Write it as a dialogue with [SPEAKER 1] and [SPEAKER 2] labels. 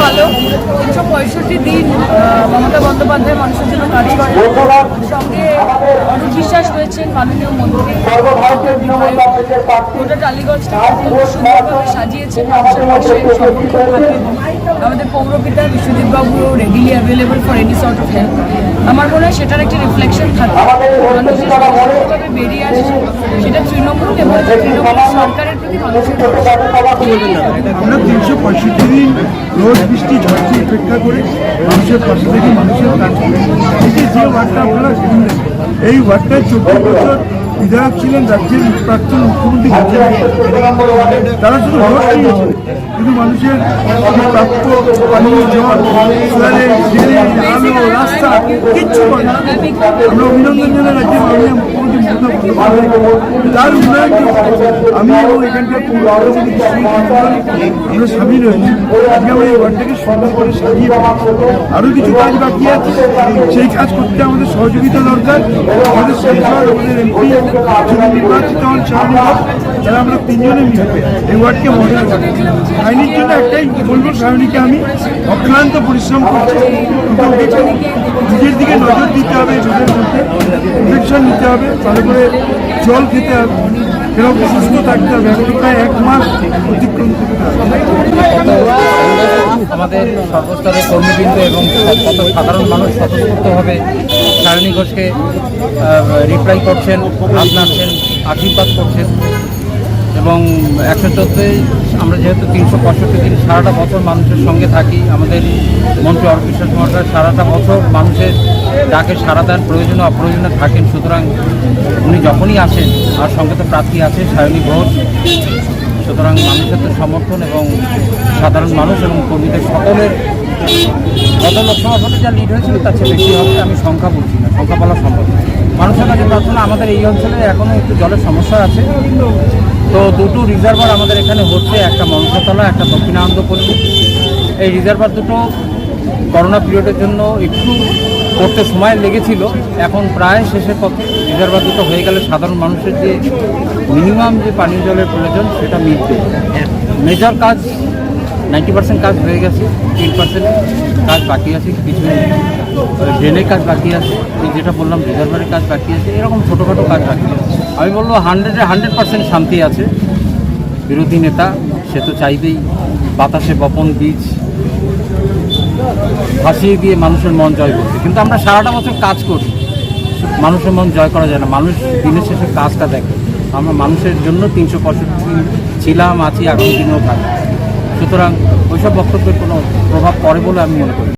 [SPEAKER 1] ভালো। 365 দিন মমতা বন্দ্যোপাধ্যায় মানুষের জন্য কাজ করে। সঙ্গে অরূপ বিশ্বাস রয়েছেন মাননীয় মন্ত্রী, গোটা টালিগঞ্জটাকে অত্যন্ত সুন্দরভাবে সাজিয়েছেন, মানুষের পাশে সমর্থন থাকে। আমাদের পৌরপিতা বিশ্বজিৎবাবুও readily available for any sort of help. আমার মনে হয় সেটার একটি রিফ্লেকশন থাকে, মানুষ যে সহজভাবে বেরিয়ে আসছে সেটা তৃণমূল এবং তৃণমূলের সরকারের প্রতি মানুষের
[SPEAKER 2] আমরা 365 দিন রোজ বৃষ্টি ঝড়কে উপেক্ষা করে মানুষের পাশে থেকে মানুষের কাজ করি। এই যে ওয়ার্ডটা আপনারা শুনলেন, এই ওয়ার্ডটায় 14 বছর বিধায়ক ছিলেন রাজ্যের প্রাক্তন মুখ্যমন্ত্রী। তারা শুধু ভোট দিয়েছে, কিন্তু মানুষের প্রাপ্য পানীয় জল, আলো, রাস্তা কিচ্ছু করে না। আমরা অভিনন্দন জানাই রাজ্যের মাননীয় মুখ্যমন্ত্রী মমতা বন্দ্যোপাধ্যায়, তার উন্নয়নকে আমি এবং এখানকার আমরা সামিল হয়েছি। আজকে আমরা এই ওয়ার্ডটাকে সুন্দর করে সাজিয়ে আরও কিছু কাজ বাকি আছে, সেই কাজ করতে আমাদের সহযোগিতা দরকার। আমাদের সাংসদ, আমাদের এমপি যদি নির্বাচিত হন শাহনিবাস, তারা আমরা তিনজনে মিলে এই ওয়ার্ডকে মডেল করি। আইনের জন্য একটাই বলবো, সায়নীকে আমি অক্লান্ত পরিশ্রম করছি, কিন্তু নিজের দিকে নজর দিতে হবে, রোদের মধ্যে ইনফেকশন নিতে হবে, ভালো করে জল খেতে হবে, এরকম সুস্থ থাকতে হবে। এখন প্রায় 1 মাস অতিক্রম করতে হবে।
[SPEAKER 3] আমাদের সর্বস্তরের কর্মীবৃন্দ এবং কত সাধারণ মানুষ স্বতঃস্ফূর্তভাবে সায়নী ঘোষকে রিপ্লাই করছেন, হাত নাড়ছেন, আশীর্বাদ করছেন। এবং 114 আমরা যেহেতু 365 দিন সারাটা বছর মানুষের সঙ্গে থাকি, আমাদের মন্ত্রী অরূপ বিশ্বাস মহাশয় সারাটা বছর মানুষের ডাকে সারা দেন, প্রয়োজনে অপ্রয়োজনে থাকেন। সুতরাং উনি যখনই আসেন, আর সঙ্গে তো প্রার্থী আছে সায়নী ঘোষ, সুতরাং মানুষের তো সমর্থন এবং সাধারণ মানুষ এবং কর্মীদের সকলের গত লোকসভা ভোটে যা লিড হয়েছিল তার চেয়ে বেশি হবে। আমি সংখ্যা বলছি না, সংখ্যা বলা সম্ভব। মানুষের কাছে প্রার্থনা, আমাদের এই অঞ্চলে এখনও একটু জলের সমস্যা আছে, তো দুটো রিজার্ভার আমাদের এখানে হচ্ছে, একটা মনসাতলা, একটা দক্ষিণানন্দপল্লী। এই রিজার্ভার দুটো করোনা পিরিয়ডের জন্য একটু করতে সময় লেগেছিল, এখন প্রায় শেষের পথে। রিজার্ভার দুটো হয়ে গেলে সাধারণ মানুষের যে মিনিমাম যে পানীয় জলের প্রয়োজন সেটা মিটবে। মেজর কাজ 90% কাজ হয়ে গেছে, 10% কাজ বাকি আছে, কিছু ড্রেনের কাজ বাকি আছে, যেটা বললাম রিজার্ভারের কাজ বাকি আছে, এরকম ছোটোখাটো কাজ বাকি আছে। আমি বলবো 100% শান্তি আছে। বিরোধী নেতা সে তো চাইবেই বাতাসে বপন বীজ ভাসিয়ে দিয়ে মানুষের মন জয় করতে, কিন্তু আমরা সারাটা বছর কাজ করি, মানুষের মন জয় করা যায় না। মানুষ দিনের শেষে কাজটা দেখে। আমরা মানুষের জন্য 365 দিন ছিলাম, আছি, আগামী দিনেও থাকবো। সুতরাং ওইসব বক্তব্যের কোনো প্রভাব পড়ে বলে আমি মনে করি।